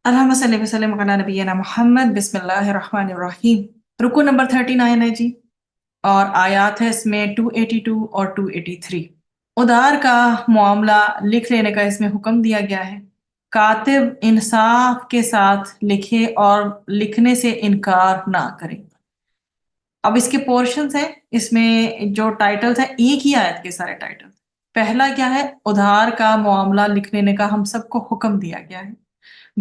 اللہم صلی وسلم علی نبینا محمد بسم اللہ الرحمن الرحیم۔ رکو نمبر 39 ہے جی، اور آیات ہے اس میں 282 اور 283۔ ادھار کا معاملہ لکھ لینے کا اس میں حکم دیا گیا ہے۔ کاتب انصاف کے ساتھ لکھے اور لکھنے سے انکار نہ کرے۔ اب اس کے پورشنز ہیں، اس میں جو ٹائٹلز ہیں ایک ہی آیت کے سارے ٹائٹل۔ پہلا کیا ہے؟ ادھار کا معاملہ لکھ لینے کا ہم سب کو حکم دیا گیا ہے۔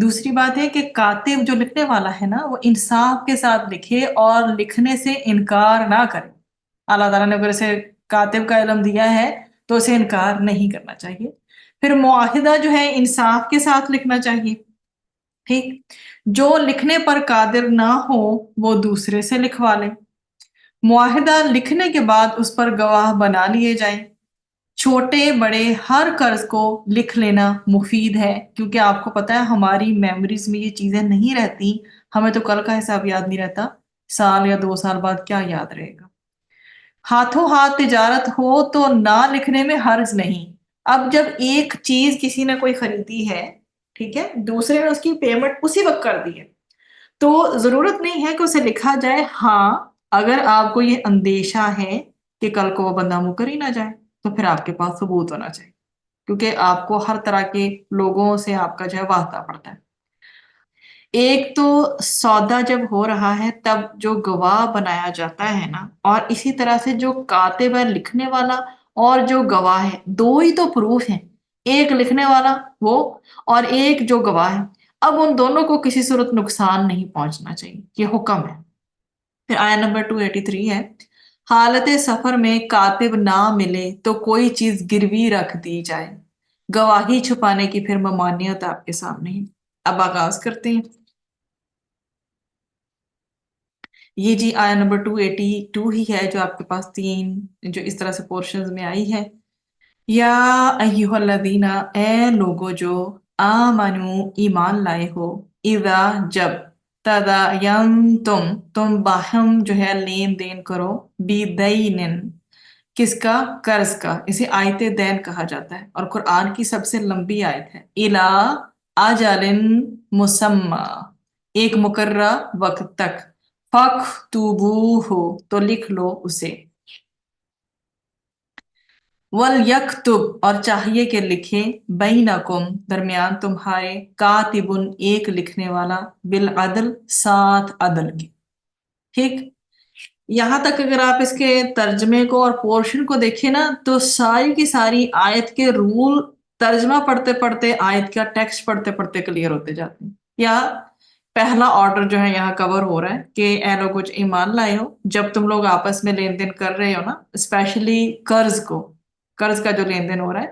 دوسری بات ہے کہ کاتب جو لکھنے والا ہے نا، وہ انصاف کے ساتھ لکھے اور لکھنے سے انکار نہ کرے۔ اللہ تعالیٰ نے اگر اسے کاتب کا علم دیا ہے تو اسے انکار نہیں کرنا چاہیے۔ پھر معاہدہ جو ہے انصاف کے ساتھ لکھنا چاہیے، ٹھیک؟ جو لکھنے پر قادر نہ ہو وہ دوسرے سے لکھوا لے۔ معاہدہ لکھنے کے بعد اس پر گواہ بنا لیے جائیں۔ چھوٹے بڑے ہر قرض کو لکھ لینا مفید ہے، کیونکہ آپ کو پتہ ہے ہماری میموریز میں یہ چیزیں نہیں رہتی، ہمیں تو کل کا حساب یاد نہیں رہتا، سال یا 2 سال بعد کیا یاد رہے گا۔ ہاتھوں ہاتھ تجارت ہو تو نہ لکھنے میں حرج نہیں۔ اب جب ایک چیز کسی نے کوئی خریدی ہے، ٹھیک ہے، دوسرے نے اس کی پیمنٹ اسی وقت کر دی ہے، تو ضرورت نہیں ہے کہ اسے لکھا جائے۔ ہاں، اگر آپ کو یہ اندیشہ ہے کہ کل کو وہ بندہ مکر ہی نہ جائے تو پھر آپ کے پاس ثبوت ہونا چاہیے، کیونکہ آپ کو ہر طرح کے لوگوں سے آپ کا جو ہے واسطہ پڑتا ہے۔ ایک تو سودا جب ہو رہا ہے تب جو گواہ بنایا جاتا ہے نا، اور اسی طرح سے جو کاتب ہے لکھنے والا اور جو گواہ ہے، دو ہی تو پروف ہیں، ایک لکھنے والا وہ اور ایک جو گواہ ہے۔ اب ان دونوں کو کسی صورت نقصان نہیں پہنچنا چاہیے، یہ حکم ہے۔ پھر آیا نمبر 283 ہے، حالت سفر میں کاتب نہ ملے تو کوئی چیز گروی رکھ دی جائے۔ گواہی چھپانے کی پھر ممانعت آپ کے سامنے ہے۔ اب آغاز کرتے ہیں۔ یہ جی آیا نمبر 282 ہی ہے جو آپ کے پاس تین جو اس طرح سے پورشنز میں آئی ہے۔ یا ایہا الذین، اے لوگو جو آمنو ایمان لائے ہو، اذا جب تم باہم جو ہے لین دین کرو، بدین کس کا؟ قرض کا۔ اسے آیت دین کہا جاتا ہے اور قرآن کی سب سے لمبی آیت ہے۔ الی اجل مسمی، ایک مقررہ وقت تک، فاکتبوہ تو لکھ لو اسے۔ وَلْيَكْتُبْ اور چاہیے کہ لکھے، بینکم درمیان تمہارے، کاتبن ایک لکھنے والا، بالعدل ساتھ عدل کے، ٹھیک؟ یہاں تک اگر آپ اس کے ترجمے کو اور پورشن کو دیکھیں نا تو ساری کی ساری آیت کے رول ترجمہ پڑھتے پڑھتے، آیت کا ٹیکسٹ پڑھتے پڑھتے کلیئر ہوتے جاتے ہیں۔ یا پہلا آرڈر جو ہے یہاں کور ہو رہا ہے کہ اے لوگو جو ایمان لائے ہو، جب تم لوگ آپس میں لین دین کر رہے ہو نا، اسپیشلی قرض کا جو لین دین ہو رہا ہے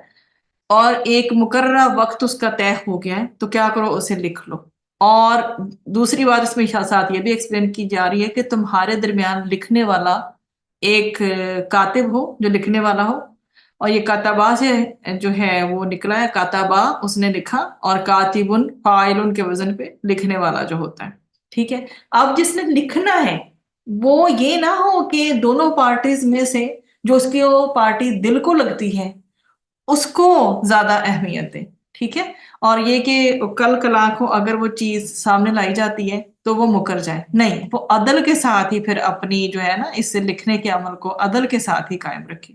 اور ایک مقررہ وقت اس کا طے ہو گیا ہے، تو کیا کرو؟ اسے لکھ لو۔ اور دوسری بات اس میں ساتھ یہ بھی ایکسپلین کی جا رہی ہے کہ تمہارے درمیان لکھنے والا ایک کاتب ہو، جو لکھنے والا ہو، اور یہ کاتبہ سے جو ہے وہ نکلا ہے، کاتبہ اس نے لکھا، اور کاتبن فاعلن کے وزن پہ لکھنے والا جو ہوتا ہے، ٹھیک ہے؟ اب جس نے لکھنا ہے وہ یہ نہ ہو کہ دونوں پارٹیز میں سے جو اس کی وہ پارٹی دل کو لگتی ہے اس کو زیادہ اہمیت ہے، ٹھیک ہے؟ اور یہ کہ کل کلا کو اگر وہ چیز سامنے لائی جاتی ہے تو وہ مکر جائے، نہیں، وہ عدل کے ساتھ ہی پھر اپنی جو ہے نا اس سے لکھنے کے عمل کو عدل کے ساتھ ہی قائم رکھے۔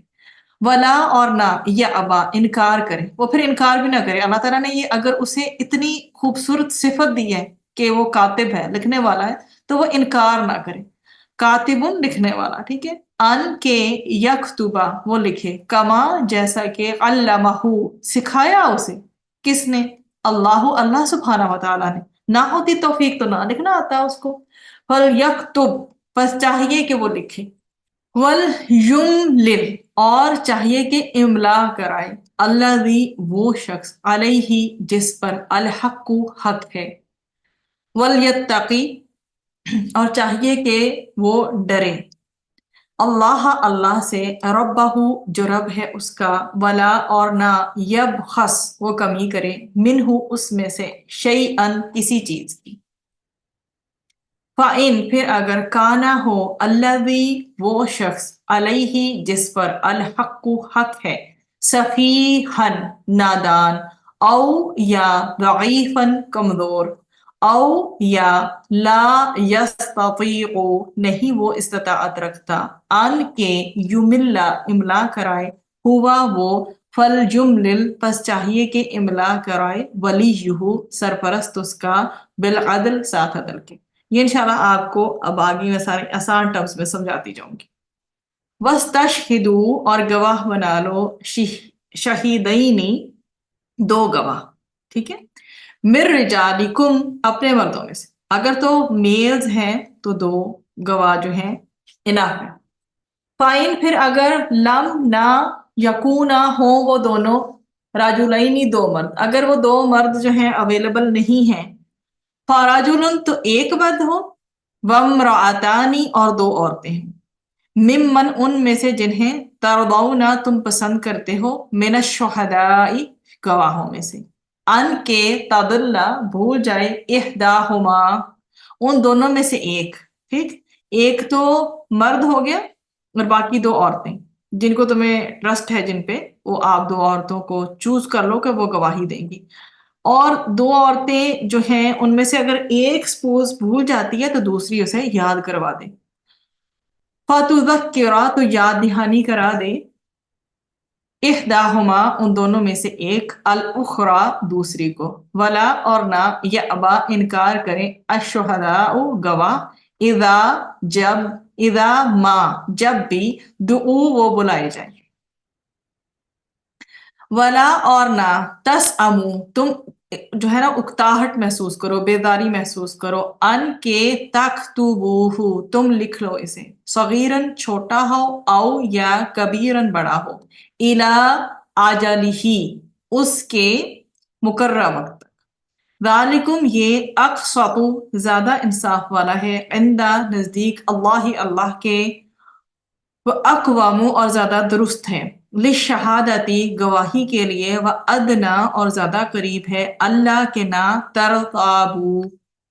ولا اور نہ، یا ابا انکار کرے، وہ پھر انکار بھی نہ کرے۔ اللہ تعالیٰ نے یہ اگر اسے اتنی خوبصورت صفت دی ہے کہ وہ کاتب ہے، لکھنے والا ہے، تو وہ انکار نہ کرے۔ کاتبن لکھنے والا، ٹھیک ہے؟ ان کے یکتبہ وہ لکھے، کما جیسا کہ علمہ سکھایا اسے، کس نے؟ اللہ سبحانہ و تعالیٰ نے۔ نہ ہوتی توفیق تو نہ لکھنا آتا اس کو۔ فلیکتب پس چاہیے کہ وہ لکھے۔ وَلْيُمْلِلْ اور چاہیے کہ املا کرائے، الذی وہ شخص، علیہ جس پر، الحق حق ہے، وَلْيَتَّقِ اور چاہیے کہ وہ ڈرے، اللہ سے، ربہ جو رب ہے اس کا، ولا اور نہ، یبخس وہ کمی کرے، منہ اس میں سے، شیئن کسی چیز کی۔ فَإِن پھر اگر کانا ہو، الذی وہ شخص، علیہ جس پر، الحق حق ہے، سفیہن نادان، او یا ضعیفن کمزور، او یا لا یستطیع نہیں وہ استطاعت رکھتا ان کے یملا املا کرائے ہوا وہ فلجملل پس چاہیے کہ املا کرائے ولیہ سرپرست اس کا بالعدل ساتھ عدل کے. یہ انشاءاللہ آپ کو اب آگے میں سارے آسان ٹرمز میں سمجھاتی جاؤں گی. وَاسْتَشْهِدُوا اور گواہ بنا لو شہیدینی دو گواہ. ٹھیک ہے. مِن رجالکم اپنے مردوں میں سے. اگر تو میلز ہیں تو دو گواہ جو ہیں اناف ہے. فائن پھر اگر لم نہ یکونا ہوں وہ دونوں راجلینی دو مرد اگر وہ دو مرد جو ہیں اویلیبل نہیں ہیں فراجلن تو ایک مرد ہو وامرأتانی اور دو عورتیں ہیں ممن ان میں سے جنہیں ترضونا تم پسند کرتے ہو من الشہداء گواہوں میں سے ان کے تضل بھول جائے احداہما ان دونوں میں سے ایک. ٹھیک. ایک تو مرد ہو گیا اور باقی دو عورتیں جن کو تمہیں ٹرسٹ ہے جن پہ وہ آپ دو عورتوں کو چوز کر لو کہ وہ گواہی دیں گی. اور دو عورتیں جو ہیں ان میں سے اگر ایک سپوز بھول جاتی ہے تو دوسری اسے یاد کروا دے. فَتُذَكِّرَ تو یاد دہانی کرا دے احداہما ان دونوں میں سے ایک الاخری دوسری کو ولا اور نہ یأبا انکار کریں الشہداء گواہ اذا ما جب بھی دعو وہ بلائے جائیں. ولا اور نہ تسعمو تم جو ہے نا اکتاہٹ محسوس کرو بیداری محسوس کرو ان کے تکتبوہ تم لکھ لو اسے صغیرن چھوٹا ہو او یا کبیرن بڑا ہو الی اجلہ اس کے مقررہ وقت تک. ذالکم یہ اقسط زیادہ انصاف والا ہے عند نزدیک اللہ کے وہ اقوام اور زیادہ درست ہے للشہادتی گواہی کے لیے وہ ادنا اور زیادہ قریب ہے اللہ کے نا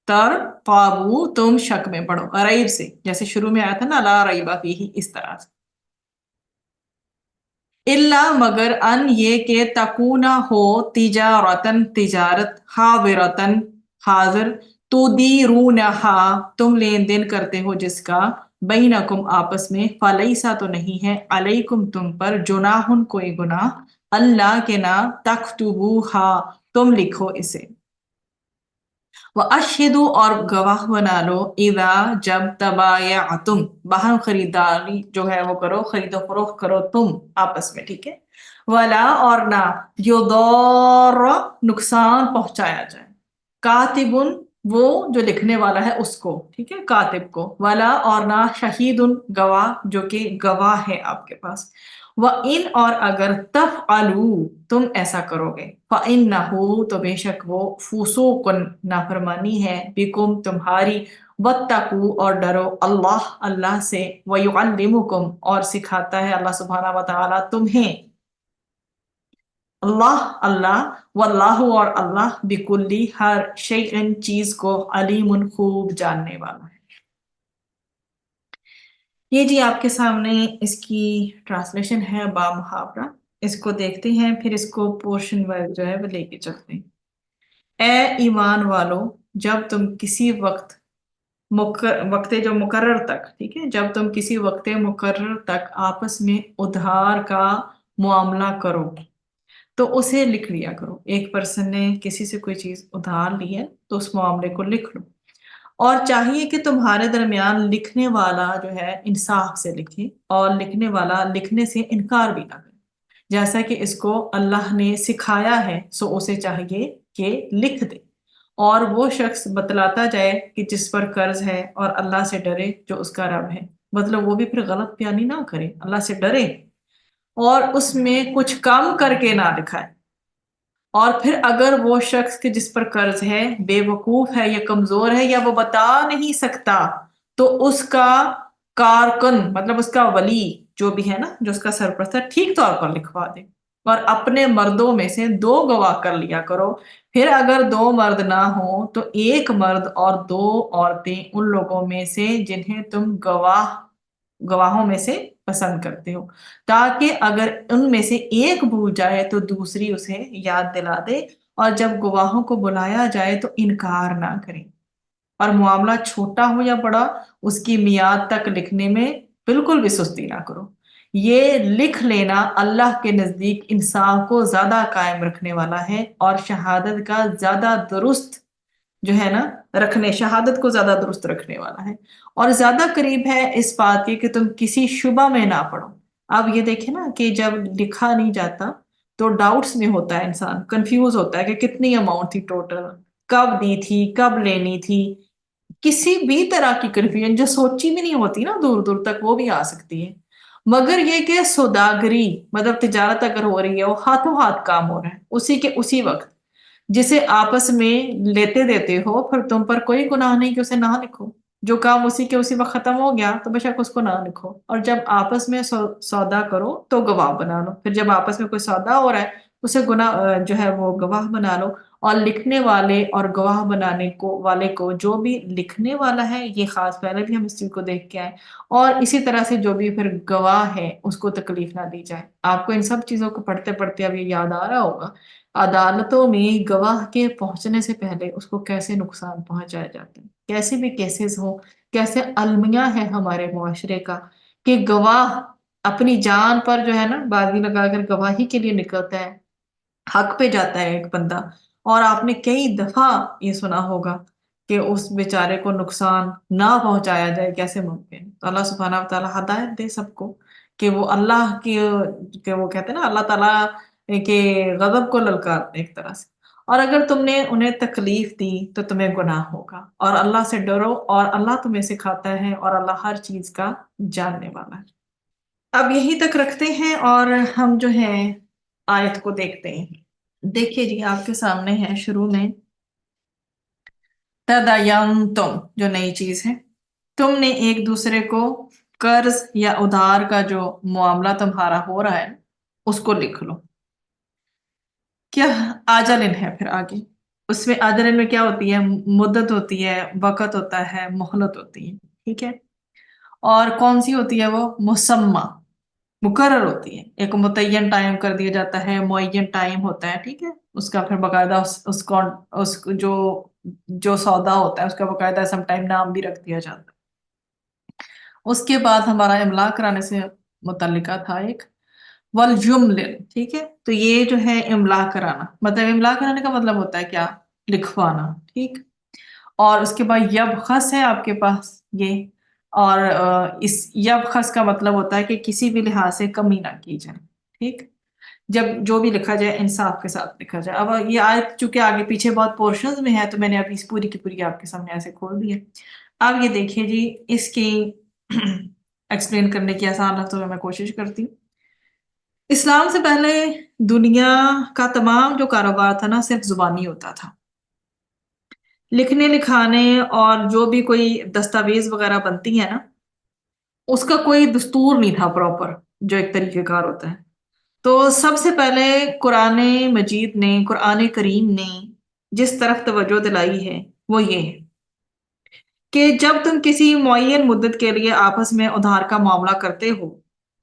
ترتابو تم شک میں پڑو ریب سے جیسے شروع میں آیا تھا نا لا ریب فیہ اس طرح سے. اللہ مگر ان یہ کہ تکونا ہو تجارتن تجارت حاضرتن حاضر تدیرونہا تم لین دین کرتے ہو جس کا بینکم آپس میں فلیسا تو نہیں ہے علیکم تم پر جناح کوئی گناہ اللہ کے نا تکتبوہا تم لکھو اسے. وَأَشْهِدُوا اور گواہ بنا لو اذا جب تبایعتم باہم خریداری جو ہے وہ کرو خرید و فروخت کرو تم آپس میں. ٹھیک ہے. ولا اور نہ یضار نقصان پہنچایا جائے کاتبن وہ جو لکھنے والا ہے اس کو. ٹھیک ہے. کاتب کو. ولا اور نہ شہیدن گواہ جو کہ گواہ ہے آپ کے پاس. وَإِنْ اور اگر تفعلوا تم ایسا کرو گے فَإِنَّهُ تو بے شک وہ فسوق نافرمانی ہے بکم تمہاری واتقوا اور ڈرو اللہ سے وَيُعَلِّمُكُمْ اور سکھاتا ہے اللہ سبحانہ وتعالی تمہیں اللہ واللہ اور اللہ بکلی ہر شیء چیز کو علیم خوب جاننے والا ہے. یہ جی آپ کے سامنے اس کی ٹرانسلیشن ہے با محاورہ. اس کو دیکھتے ہیں پھر اس کو پورشن وائز جو ہے وہ لے کے چلتے ہیں. اے ایمان والو جب تم کسی وقت جو مقرر تک ٹھیک ہے جب تم کسی وقت مقرر تک آپس میں ادھار کا معاملہ کرو تو اسے لکھ لیا کرو. ایک پرسن نے کسی سے کوئی چیز ادھار لی ہے تو اس معاملے کو لکھ لو اور چاہیے کہ تمہارے درمیان لکھنے والا جو ہے انصاف سے لکھے اور لکھنے والا لکھنے سے انکار بھی نہ کرے جیسا کہ اس کو اللہ نے سکھایا ہے سو اسے چاہیے کہ لکھ دے اور وہ شخص بتلاتا جائے کہ جس پر قرض ہے اور اللہ سے ڈرے جو اس کا رب ہے. مطلب وہ بھی پھر غلط بیانی نہ کرے اللہ سے ڈرے اور اس میں کچھ کم کر کے نہ دکھائے. اور پھر اگر وہ شخص کے جس پر قرض ہے بے وقوف ہے یا کمزور ہے یا وہ بتا نہیں سکتا تو اس کا کارکن مطلب اس کا ولی جو بھی ہے نا جو اس کا سرپرست ہے ٹھیک طور پر لکھوا دے اور اپنے مردوں میں سے دو گواہ کر لیا کرو. پھر اگر دو مرد نہ ہوں تو ایک مرد اور دو عورتیں ان لوگوں میں سے جنہیں تم گواہوں میں سے پسند کرتے ہو تاکہ اگر ان میں سے ایک بھول جائے تو دوسری اسے یاد دلا دے اور جب گواہوں کو بلایا جائے تو انکار نہ کریں، اور معاملہ چھوٹا ہو یا بڑا اس کی میعاد تک لکھنے میں بالکل بھی سستی نہ کرو۔ یہ لکھ لینا اللہ کے نزدیک انصاف کو زیادہ قائم رکھنے والا ہے اور شہادت کا زیادہ درست جو ہے نا شہادت کو زیادہ درست رکھنے والا ہے، اور زیادہ قریب ہے اس بات کے کہ تم کسی شبہ میں نہ پڑو۔ اب یہ دیکھیں نا کہ جب لکھا نہیں جاتا تو ڈاؤٹس میں ہوتا ہے، انسان کنفیوز ہوتا ہے کہ کتنی اماؤنٹ تھی ٹوٹل، کب دی تھی، کب لینی تھی، کسی بھی طرح کی کنفیوژن جو سوچی بھی نہیں ہوتی نا دور دور تک وہ بھی آ سکتی ہے۔ مگر یہ کہ سوداگری مطلب تجارت اگر ہو رہی ہے، وہ ہاتھوں ہاتھ کام ہو رہا ہے اسی کے اسی وقت، جسے آپس میں لیتے دیتے ہو، پھر تم پر کوئی گناہ نہیں کہ اسے نہ لکھو۔ جو کام اسی کے اسی وقت ختم ہو گیا تو بے شک اس کو نہ لکھو، اور جب آپس میں سودا کرو تو گواہ بنا لو، پھر جب آپس میں کوئی سودا ہو رہا ہے اسے جو ہے وہ گواہ بنا لو، اور لکھنے والے اور گواہ بنانے والے کو جو بھی لکھنے والا ہے، یہ خاص پہلے بھی ہم اس چیز کو دیکھ کے آئے، اور اسی طرح سے جو بھی پھر گواہ ہے اس کو تکلیف نہ دی جائے۔ آپ کو ان سب چیزوں کو پڑھتے پڑھتے اب یہ یاد آ رہا ہوگا عدالتوں میں گواہ کے پہنچنے سے پہلے اس کو کیسے نقصان پہنچایا جاتا ہے، کیسے بھی کیسز ہوں، کیسے المیہ ہے ہمارے معاشرے کا کہ گواہ اپنی جان پر جو ہے نا بازی لگا کر گواہی کے لیے نکلتا ہے، حق پہ جاتا ہے ایک بندہ، اور آپ نے کئی دفعہ یہ سنا ہوگا کہ اس بیچارے کو نقصان نہ پہنچایا جائے، کیسے ممکن؟ تو اللہ سبحانہ و تعالیٰ ہدایت دے سب کو کہ وہ اللہ کی کہ وہ کہتے ہیں نا اللہ تعالیٰ کے غضب کو للکارتے ایک طرح سے، اور اگر تم نے انہیں تکلیف دی تو تمہیں گناہ ہوگا، اور اللہ سے ڈرو، اور اللہ تمہیں سکھاتا ہے، اور اللہ ہر چیز کا جاننے والا ہے۔ اب یہی تک رکھتے ہیں اور ہم جو ہے آیت کو دیکھتے ہیں۔ دیکھیے جی آپ کے سامنے ہے شروع میں تداینتم، جو نئی چیز ہے، تم نے ایک دوسرے کو قرض یا ادھار کا جو معاملہ تمہارا ہو رہا ہے اس کو لکھ لو۔ کیا آجلن ہے پھر آگے، اس میں آجلن میں کیا ہوتی ہے؟ مدت ہوتی ہے، وقت ہوتا ہے، مہلت ہوتی ہے، ٹھیک ہے، اور کون سی ہوتی ہے؟ وہ مسمى، مقرر ہوتی ہے، ایک متعین ٹائم کر دیا جاتا ہے، معین ٹائم ہوتا ہے، ٹھیک ہے، اس کا پھر باقاعدہ اس جو سودا ہوتا ہے اس کا باقاعدہ سم ٹائم نام بھی رکھ دیا جاتا ہے۔ اس کے بعد ہمارا املا کرانے سے متعلقہ تھا ایک والجمل، ٹھیک ہے، تو یہ جو ہے املا کرانا، مطلب املا کرانے کا مطلب ہوتا ہے کیا؟ لکھوانا، ٹھیک، اور اس کے بعد یبخس ہے آپ کے پاس یہ، اور اس یبخس کا مطلب ہوتا ہے کہ کسی بھی لحاظ سے کمی نہ کی جائے، ٹھیک، جب جو بھی لکھا جائے انصاف کے ساتھ لکھا جائے۔ اب یہ آیت چونکہ آگے پیچھے بہت پورشنز میں ہے تو میں نے اب اس پوری کی پوری آپ کے سامنے ایسے کھول دی ہے۔ اب یہ دیکھیے جی اس کی ایکسپلین کرنے کی آسان لفظوں میں کوشش کرتی ہوں۔ اسلام سے پہلے دنیا کا تمام جو کاروبار تھا نا صرف زبانی ہوتا تھا، لکھنے لکھانے اور جو بھی کوئی دستاویز وغیرہ بنتی ہے نا اس کا کوئی دستور نہیں تھا پراپر، جو ایک طریقہ کار ہوتا ہے۔ تو سب سے پہلے قرآن مجید نے، قرآن کریم نے جس طرف توجہ دلائی ہے وہ یہ ہے کہ جب تم کسی معین مدت کے لیے آپس میں ادھار کا معاملہ کرتے ہو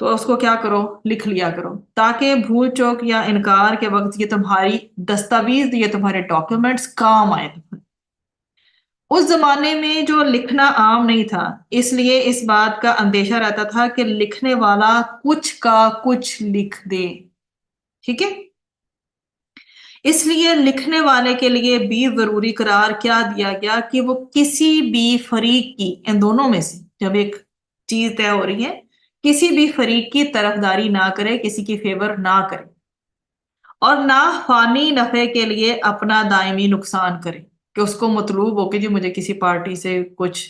تو اس کو کیا کرو؟ لکھ لیا کرو، تاکہ بھول چوک یا انکار کے وقت یہ تمہاری دستاویز، یہ تمہارے ڈاکیومنٹس کام آئے۔ اس زمانے میں جو لکھنا عام نہیں تھا، اس لیے اس بات کا اندیشہ رہتا تھا کہ لکھنے والا کچھ کا کچھ لکھ دے، ٹھیک ہے، اس لیے لکھنے والے کے لیے بھی ضروری قرار کیا دیا گیا کہ وہ کسی بھی فریق کی، ان دونوں میں سے جب ایک چیز طے ہو رہی ہے، کسی بھی فریق کی طرفداری نہ کرے، کسی کی فیور نہ کرے، اور نہ فانی نفع کے لیے اپنا دائمی نقصان کرے، کہ اس کو مطلوب ہو کہ جی مجھے کسی پارٹی سے کچھ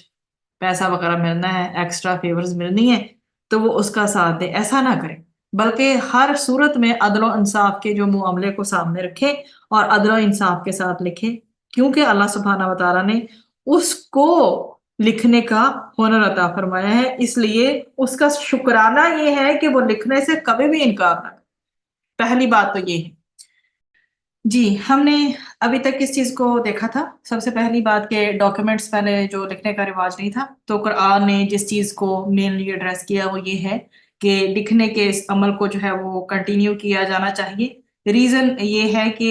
پیسہ وغیرہ ملنا ہے، ایکسٹرا فیورز ملنی ہے تو وہ اس کا ساتھ دے، ایسا نہ کرے، بلکہ ہر صورت میں عدل و انصاف کے جو معاملے کو سامنے رکھے اور عدل و انصاف کے ساتھ لکھے، کیونکہ اللہ سبحانہ و تعالیٰ نے اس کو لکھنے کا ہنر عطا فرمایا ہے، اس لیے اس کا شکرانہ یہ ہے کہ وہ لکھنے سے کبھی بھی انکار نہ کرے۔ پہلی بات تو یہ ہے جی، ہم نے ابھی تک کس چیز کو دیکھا تھا؟ سب سے پہلی بات کہ ڈاکیومنٹس پہلے جو لکھنے کا رواج نہیں تھا، تو قرآن نے جس چیز کو مینلی ایڈریس کیا وہ یہ ہے کہ لکھنے کے اس عمل کو جو ہے وہ کنٹینیو کیا جانا چاہیے۔ ریزن یہ ہے کہ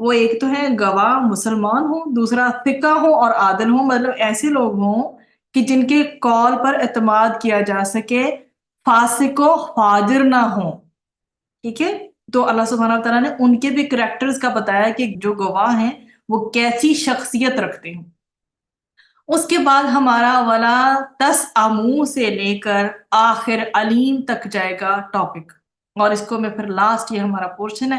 وہ ایک تو ہے گواہ مسلمان ہو، دوسرا فقہ ہو اور عادل ہو، مطلب ایسے لوگ ہوں کہ جن کے قول پر اعتماد کیا جا سکے، فاسق و فاجر نہ ہوں، ٹھیک ہے؟ تو اللہ سبحانہ تعالیٰ نے ان کے بھی کریکٹرز کا بتایا کہ جو گواہ ہیں وہ کیسی شخصیت رکھتے ہیں۔ اس کے بعد ہمارا والا تسعمو سے لے کر آخر علیم تک جائے گا ٹاپک، اور اس کو میں پھر لاسٹ یہ ہمارا پورشن ہے،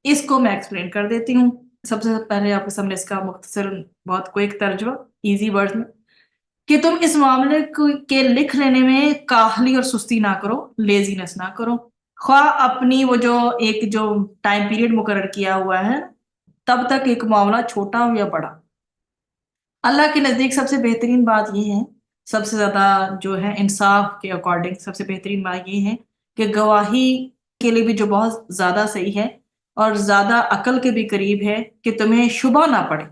اس کو میں ایکسپلین کر دیتی ہوں۔ سب سے پہلے آپ کے سامنے اس کا مختصر بہت کوئک ترجمہ ایزی ورڈ میں، کہ تم اس معاملے کے لکھ لینے میں کاہلی اور سستی نہ کرو، لیزینس نہ کرو، خواہ اپنی وہ جو ٹائم پیریڈ مقرر کیا ہوا ہے تب تک ایک معاملہ چھوٹا ہو یا بڑا، اللہ کے نزدیک سب سے بہترین بات یہ ہے، سب سے زیادہ جو ہے انصاف کے اکارڈنگ سب سے بہترین بات یہ ہے کہ گواہی کے لیے بھی جو بہت زیادہ صحیح ہے اور زیادہ عقل کے بھی قریب ہے کہ تمہیں شبہ نہ پڑے،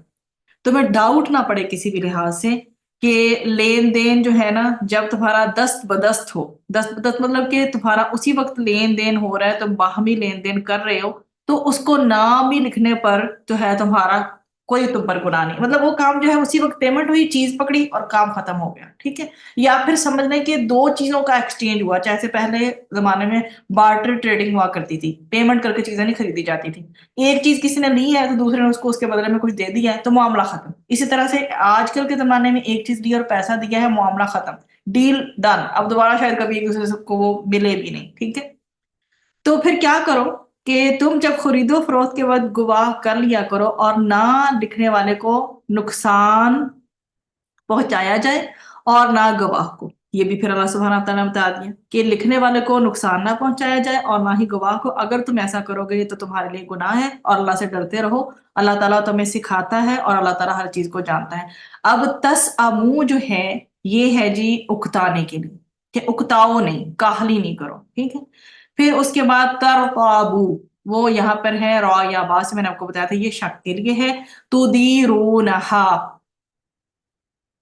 تمہیں ڈاؤٹ نہ پڑے کسی بھی لحاظ سے، کہ لین دین جو ہے نا جب تمہارا دست بدست ہو، دست بدست مطلب کہ تمہارا اسی وقت لین دین ہو رہا ہے، تم باہمی لین دین کر رہے ہو، تو اس کو نام بھی لکھنے پر جو ہے تمہارا کوئی تم پر گناہ نہیں، مطلب وہ کام جو ہے اسی وقت پیمنٹ ہوئی، چیز پکڑی اور کام ختم ہو گیا، ٹھیک ہے؟ یا پھر سمجھ لیں کہ دو چیزوں کا ایکسچینج ہوا، جیسے پہلے زمانے میں بارٹر ٹریڈنگ ہوا کرتی تھی، پیمنٹ کر کے چیزیں نہیں خریدی جاتی تھی، ایک چیز کسی نے لی ہے تو دوسرے نے اس کو اس کے بدلے میں کچھ دے دیا ہے تو معاملہ ختم۔ اسی طرح سے آج کل کے زمانے میں ایک چیز لی اور پیسہ دیا ہے، معاملہ ختم، ڈیل ڈن، اب دوبارہ شاید کبھی ایک دوسرے کو وہ ملے بھی نہیں، ٹھیک ہے؟ تو پھر کیا کرو کہ تم جب خرید و فروخت کے بعد گواہ کر لیا کرو اور نہ لکھنے والے کو نقصان پہنچایا جائے اور نہ گواہ کو، یہ بھی پھر اللہ سبحانہ تعالیٰ نے بتا دیا کہ لکھنے والے کو نقصان نہ پہنچایا جائے اور نہ ہی گواہ کو، اگر تم ایسا کرو گے تو تمہارے لیے گناہ ہے، اور اللہ سے ڈرتے رہو، اللہ تعالیٰ تمہیں سکھاتا ہے اور اللہ تعالیٰ ہر چیز کو جانتا ہے۔ اب تسعمو جو ہے یہ ہے جی اکتانے کے لیے، کہ اکتاؤ نہیں، کاہلی نہیں کرو، ٹھیک ہے؟ پھر اس کے بعد ترقابو، وہ یہاں پر ہے را یا با سے میں نے آپ کو بتایا تھا یہ شک کے لیے ہے، تدیرونہا،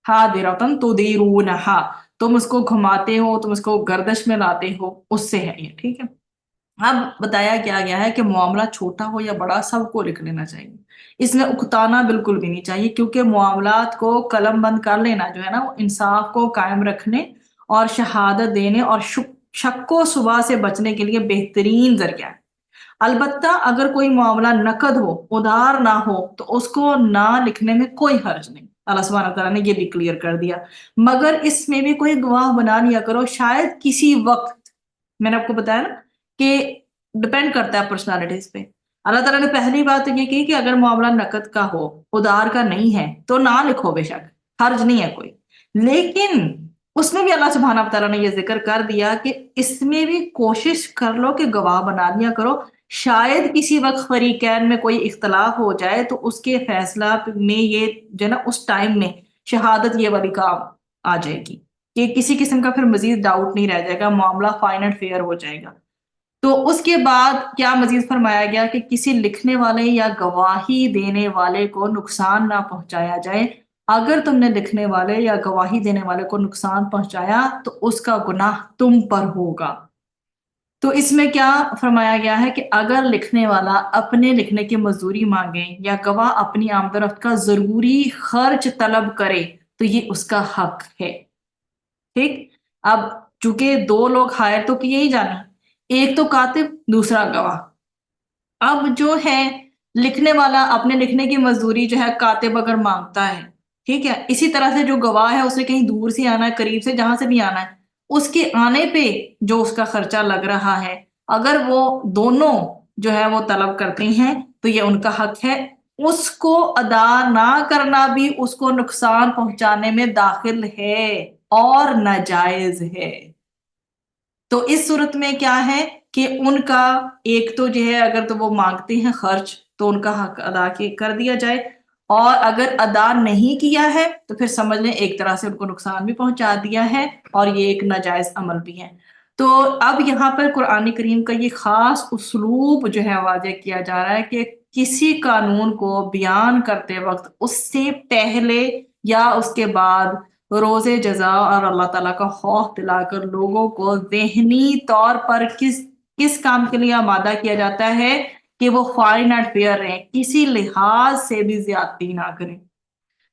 حاضرتن تدیرونہا، تم اس کو گھماتے ہو، تم اس کو گردش میں لاتے ہو، اس سے ہے یہ، ٹھیک ہے؟ اب بتایا کیا گیا ہے کہ معاملہ چھوٹا ہو یا بڑا سب کو لکھ لینا چاہیے، اس میں اکتانا بالکل بھی نہیں چاہیے، کیونکہ معاملات کو قلم بند کر لینا جو ہے نا وہ انصاف کو قائم رکھنے اور شہادت دینے اور شک و شبہ سے بچنے کے لیے بہترین ذریعہ ہے۔ البتہ اگر کوئی معاملہ نقد ہو، ادھار نہ ہو، تو اس کو نہ لکھنے میں کوئی حرج نہیں، اللہ سبحانہ تعالیٰ نے یہ بھی کلیئر کر دیا، مگر اس میں بھی کوئی گواہ بنا لیا کرو، شاید کسی وقت، میں نے آپ کو بتایا نا کہ ڈپینڈ کرتا ہے پرسنالٹیز پہ، اللہ تعالیٰ نے پہلی بات تو یہ کی کہ اگر معاملہ نقد کا ہو، ادھار کا نہیں ہے تو نہ لکھو، بے شک حرج نہیں ہے کوئی، لیکن اس میں بھی اللہ سبحانہ تعالیٰ نے یہ ذکر کر دیا کہ اس میں بھی کوشش کر لو کہ گواہ بنا لیا کرو، شاید کسی وقت فریقین میں کوئی اختلاف ہو جائے تو اس کے فیصلہ میں یہ جو ہے نا اس ٹائم میں شہادت یہ والی کام آ جائے گی کہ کسی قسم کا پھر مزید ڈاؤٹ نہیں رہ جائے گا، معاملہ فائن اینڈ فیئر ہو جائے گا۔ تو اس کے بعد کیا مزید فرمایا گیا کہ کسی لکھنے والے یا گواہی دینے والے کو نقصان نہ پہنچایا جائے، اگر تم نے لکھنے والے یا گواہی دینے والے کو نقصان پہنچایا تو اس کا گناہ تم پر ہوگا۔ تو اس میں کیا فرمایا گیا ہے کہ اگر لکھنے والا اپنے لکھنے کی مزدوری مانگے یا گواہ اپنی آمد و رفت کا ضروری خرچ طلب کرے تو یہ اس کا حق ہے، ٹھیک؟ اب چونکہ دو لوگ ہائر تو کیے ہی جانے، ایک تو کاتب دوسرا گواہ، اب جو ہے لکھنے والا اپنے لکھنے کی مزدوری جو ہے کاتب اگر مانگتا ہے، ٹھیک ہے، اسی طرح سے جو گواہ ہے اسے کہیں دور سے آنا ہے، قریب سے جہاں سے بھی آنا ہے، اس کے آنے پہ جو اس کا خرچہ لگ رہا ہے اگر وہ دونوں جو ہے وہ طلب کرتے ہیں تو یہ ان کا حق ہے، اس کو ادا نہ کرنا بھی اس کو نقصان پہنچانے میں داخل ہے اور ناجائز ہے۔ تو اس صورت میں کیا ہے کہ ان کا ایک تو جو ہے اگر تو وہ مانگتے ہیں خرچ تو ان کا حق ادا کر دیا جائے، اور اگر ادا نہیں کیا ہے تو پھر سمجھ لیں ایک طرح سے ان کو نقصان بھی پہنچا دیا ہے اور یہ ایک ناجائز عمل بھی ہے۔ تو اب یہاں پر قرآن کریم کا یہ خاص اسلوب جو ہے واضح کیا جا رہا ہے کہ کسی قانون کو بیان کرتے وقت اس سے پہلے یا اس کے بعد روز جزا اور اللہ تعالیٰ کا خوف دلا کر لوگوں کو ذہنی طور پر کس کام کے لیے آمادہ کیا جاتا ہے کہ وہ فائن اینڈ فیئر رہیں، کسی لحاظ سے بھی زیادتی نہ کریں۔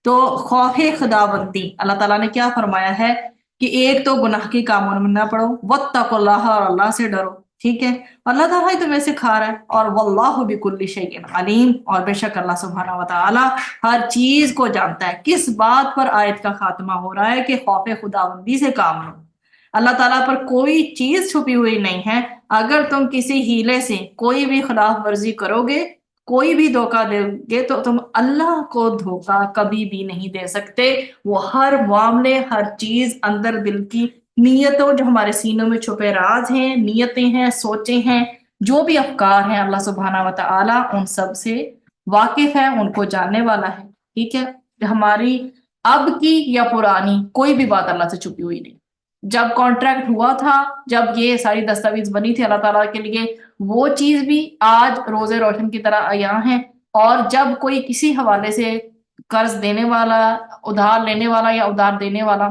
تو خوف خداوندی اللہ تعالیٰ نے کیا فرمایا ہے کہ ایک تو گناہ کی کاموں میں نہ پڑو، واتقوا اللہ، اور اللہ سے ڈرو، ٹھیک ہے؟ اللہ تعالیٰ ہی تمہیں سکھا رہا ہے، اور واللہ بکل شیء علیم، اور بے شک اللہ سبحانہ و تعالیٰ ہر چیز کو جانتا ہے۔ کس بات پر آیت کا خاتمہ ہو رہا ہے کہ خوف خداوندی سے کام لو۔ اللہ تعالیٰ پر کوئی چیز چھپی ہوئی نہیں ہے۔ اگر تم کسی ہیلے سے کوئی بھی خلاف ورزی کرو گے، کوئی بھی دھوکہ دے گے، تو تم اللہ کو دھوکہ کبھی بھی نہیں دے سکتے۔ وہ ہر معاملے، ہر چیز، اندر دل کی نیتوں، جو ہمارے سینوں میں چھپے راز ہیں، نیتیں ہیں، سوچیں ہیں، جو بھی افکار ہیں، اللہ سبحانہ و تعالیٰ ان سب سے واقف ہے، ان کو جاننے والا ہے، ٹھیک ہے؟ ہماری اب کی یا پرانی کوئی بھی بات اللہ سے چھپی ہوئی نہیں۔ جب کانٹریکٹ ہوا تھا، جب یہ ساری دستاویز بنی تھی اللہ تعالیٰ کے لیے، وہ چیز بھی آج روز روشن کی طرح عیاں ہے۔ اور جب کوئی کسی حوالے سے قرض دینے والا، ادھار لینے والا یا ادھار دینے والا،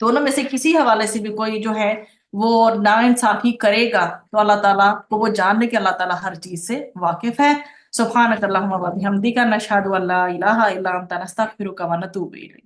دونوں میں سے کسی حوالے سے بھی کوئی جو ہے وہ ناانصافی کرے گا، تو اللہ تعالیٰ کو وہ جان لے کہ اللہ تعالیٰ ہر چیز سے واقف ہے۔ سبحانک اللہم و بحمدک، نشہد ان لا الہ الا انت، نستغفرک و نتوب الیک۔